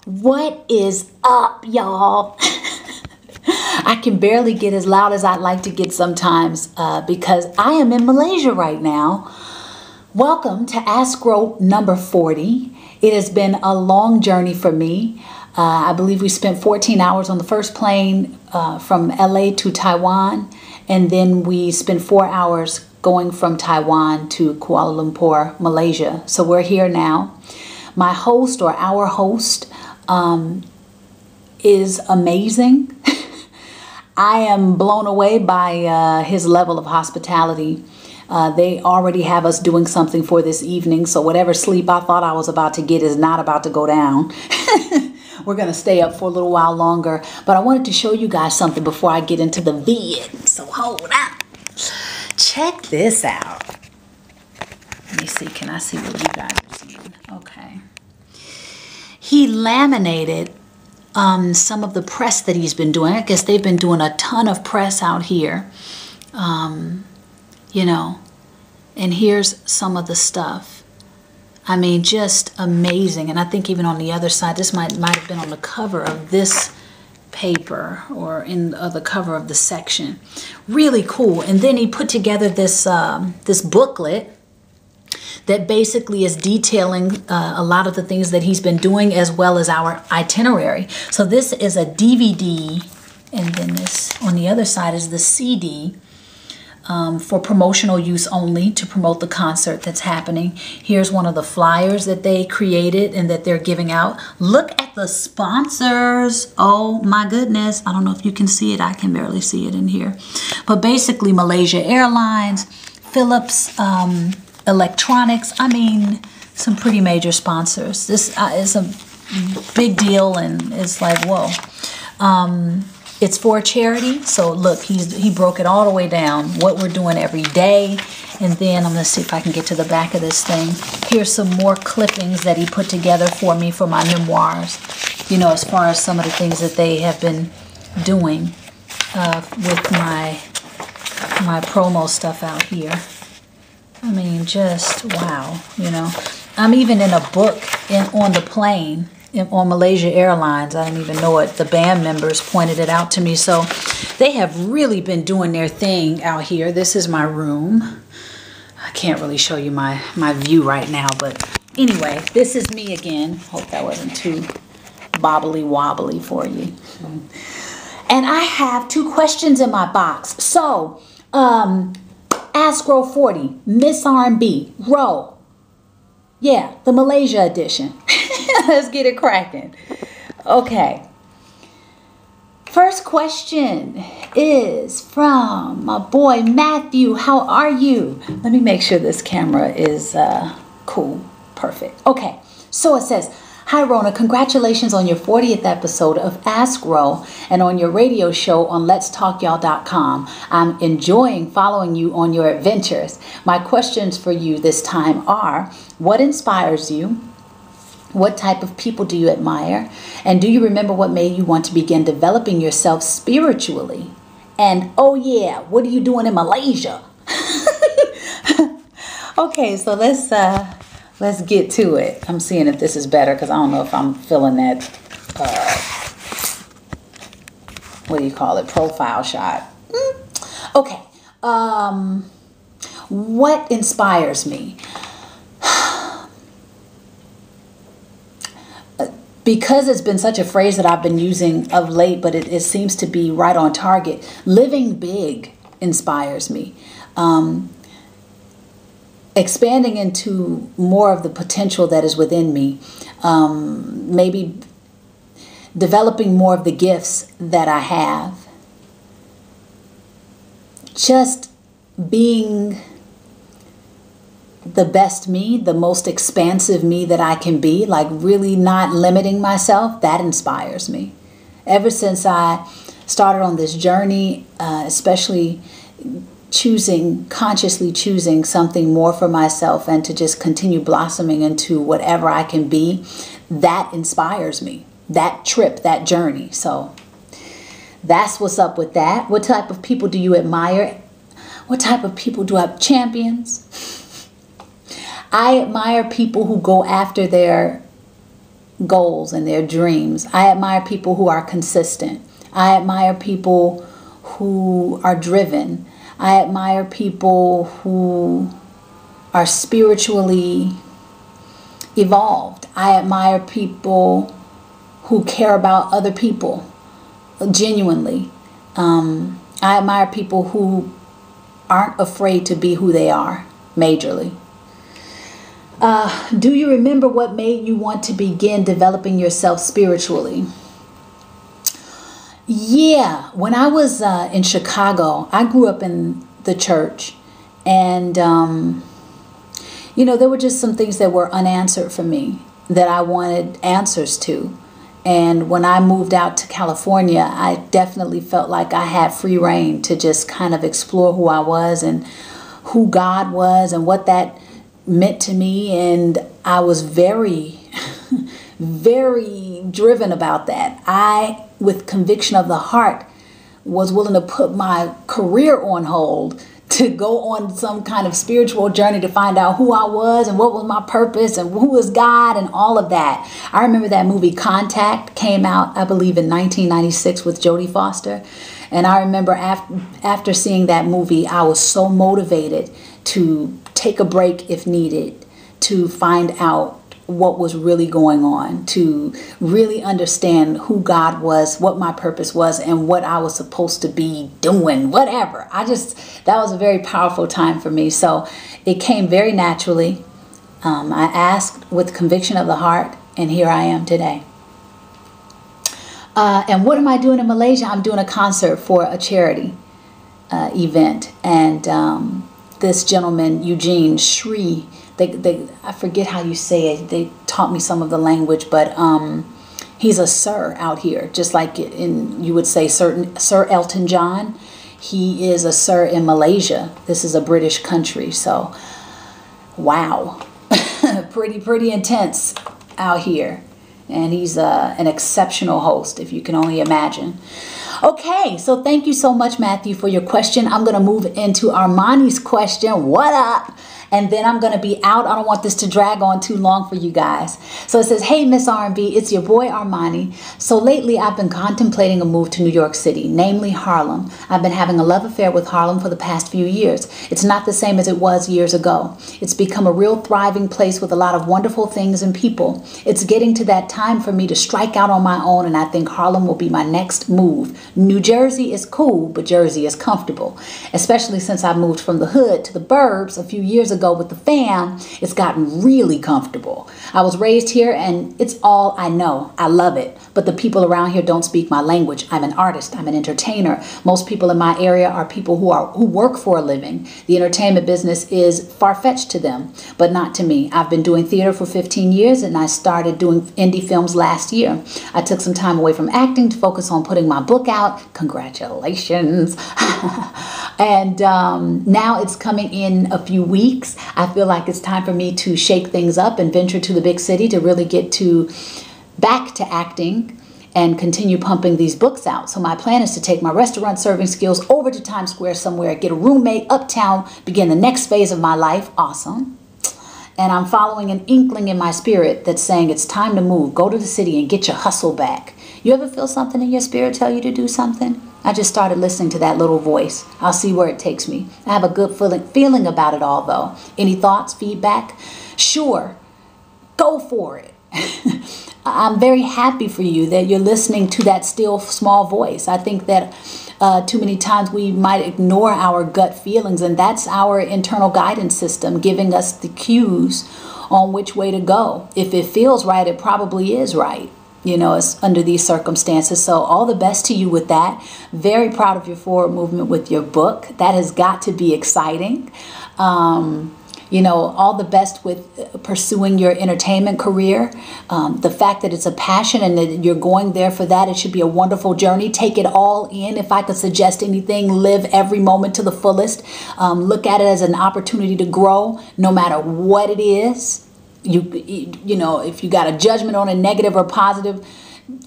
What is up, y'all? I can barely get as loud as I'd like to get sometimes because I am in Malaysia right now. Welcome to RHO number 40. It has been a long journey for me. I believe we spent 14 hours on the first plane from LA to Taiwan, and then we spent 4 hours going from Taiwan to Kuala Lumpur, Malaysia. So we're here now. My host, or our host, is amazing. I am blown away by his level of hospitality. They already have us doing something for this evening, so whatever sleep I thought I was about to get is not about to go down. We're going to stay up for a little while longer, but I wanted to show you guys something before I get into the vid, so hold on. Check this out. Let me see, can I see what you guys are seeing? Okay. He laminated some of the press that he's been doing. I guess they've been doing a ton of press out here, you know, and here's some of the stuff. I mean, just amazing. And I think even on the other side, this might have been on the cover of this paper or in the cover of the section. Really cool. And then he put together this this booklet that basically is detailing a lot of the things that he's been doing, as well as our itinerary. So this is a DVD, and then this on the other side is the CD for promotional use only, to promote the concert that's happening. Here's one of the flyers that they created and that they're giving out. Look at the sponsors. Oh my goodness. I don't know if you can see it. I can barely see it in here. But basically Malaysia Airlines, Philips, Electronics, I mean, some pretty major sponsors. This is a big deal, and it's like, whoa. It's for a charity, so look, he broke it all the way down, what we're doing every day. And then I'm going to see if I can get to the back of this thing. Here's some more clippings that he put together for me for my memoirs, you know, as far as some of the things that they have been doing with my promo stuff out here. I mean, just wow, you know. I'm even in a book on the plane on Malaysia Airlines. I didn't even know it. The band members pointed it out to me. So they have really been doing their thing out here. This is my room. I can't really show you my view right now, but anyway, this is me again. Hope that wasn't too bobbly wobbly for you. And I have 2 questions in my box. So, RHO 40, Miss R&B, RHO. Yeah, the Malaysia edition. Let's get it cracking. Okay. First question is from my boy Matthew. How are you? Let me make sure this camera is cool. Perfect. Okay. So it says, hi, Rona. Congratulations on your 40th episode of RHO and on your radio show on letstalkyall.com. I'm enjoying following you on your adventures. My questions for you this time are, what inspires you? What type of people do you admire? And do you remember what made you want to begin developing yourself spiritually? And oh yeah, what are you doing in Malaysia? Okay, so let's get to it. I'm seeing if this is better because I don't know if I'm feeling that, what do you call it, profile shot. Okay, what inspires me? Because it's been such a phrase that I've been using of late, but it seems to be right on target. Living big inspires me. Expanding into more of the potential that is within me. Maybe developing more of the gifts that I have. Just being the best me, the most expansive me that I can be, like really not limiting myself, that inspires me. Ever since I started on this journey, especially consciously choosing something more for myself and to just continue blossoming into whatever I can be, that inspires me. That trip, that journey. So that's what's up with that. What type of people do you admire? What type of people do I have? Champions. I admire people who go after their goals and their dreams. I admire people who are consistent. I admire people who are driven. I admire people who are spiritually evolved. I admire people who care about other people genuinely. I admire people who aren't afraid to be who they are majorly. Do you remember what made you want to begin developing yourself spiritually? Yeah, when I was in Chicago, I grew up in the church, and there were just some things that were unanswered for me that I wanted answers to. And when I moved out to California, I definitely felt like I had free reign to just kind of explore who I was and who God was and what that meant to me. And I was very, very driven about that. I, with conviction of the heart, was willing to put my career on hold to go on some kind of spiritual journey to find out who I was and what was my purpose and who was God and all of that. I remember that movie Contact came out, I believe, in 1996 with Jodie Foster. And I remember after seeing that movie, I was so motivated to take a break if needed, to find out what was really going on, to really understand who God was, what my purpose was, and what I was supposed to be doing, whatever. That was a very powerful time for me. So it came very naturally. I asked with conviction of the heart, and here I am today. And what am I doing in Malaysia? I'm doing a concert for a charity event. And this gentleman, Eugene Shri, I forget how you say it. They taught me some of the language, but he's a sir out here, just like you would say Sir Elton John. He is a sir in Malaysia. This is a British country, so wow, pretty intense out here. And he's an exceptional host, if you can only imagine. Okay, so thank you so much, Matthew, for your question. I'm going to move into Armani's question. What up? And then I'm going to be out. I don't want this to drag on too long for you guys. So it says, hey, Miss R&B, it's your boy Armani. So lately I've been contemplating a move to New York City, namely Harlem. I've been having a love affair with Harlem for the past few years. It's not the same as it was years ago. It's become a real thriving place with a lot of wonderful things and people. It's getting to that time for me to strike out on my own, and I think Harlem will be my next move. New Jersey is cool, but Jersey is comfortable, especially since I moved from the hood to the burbs a few years ago with the fam. It's gotten really comfortable. I was raised here and it's all I know. I love it. But the people around here don't speak my language. I'm an artist. I'm an entertainer. Most people in my area are people who work for a living. The entertainment business is far-fetched to them, but not to me. I've been doing theater for 15 years and I started doing indie films last year. I took some time away from acting to focus on putting my book out. Congratulations. And now it's coming in a few weeks. I feel like it's time for me to shake things up and venture to the big city to really get back to acting and continue pumping these books out. So my plan is to take my restaurant serving skills over to Times Square somewhere, get a roommate uptown, begin the next phase of my life. Awesome. And I'm following an inkling in my spirit that's saying it's time to move. Go to the city and get your hustle back. You ever feel something in your spirit tell you to do something? I just started listening to that little voice. I'll see where it takes me. I have a good feeling about it all, though. Any thoughts, feedback? Sure. Go for it. I'm very happy for you that you're listening to that still small voice. I think that too many times we might ignore our gut feelings, and that's our internal guidance system giving us the cues on which way to go. If it feels right, it probably is right. It's under these circumstances. So all the best to you with that. Very proud of your forward movement with your book. That has got to be exciting. All the best with pursuing your entertainment career. The fact that it's a passion and that you're going there for that, it should be a wonderful journey. Take it all in. If I could suggest anything, live every moment to the fullest. Look at it as an opportunity to grow, no matter what it is. If you got a judgment on a negative or positive,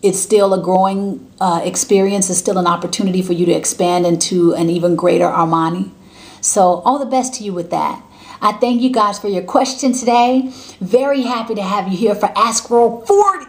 it's still a growing experience. It's still an opportunity for you to expand into an even greater Armani. So all the best to you with that. I thank you guys for your question today. Very happy to have you here for Ask Roll 40.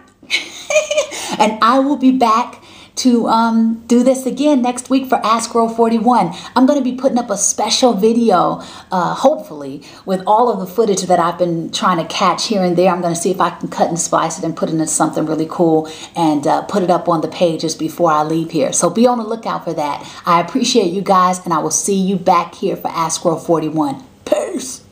And I will be back to do this again next week for Ask Girl 41. I'm going to be putting up a special video, hopefully, with all of the footage that I've been trying to catch here and there. I'm going to see if I can cut and splice it and put it into something really cool and put it up on the pages before I leave here. So be on the lookout for that. I appreciate you guys, and I will see you back here for Ask Girl 41. Peace.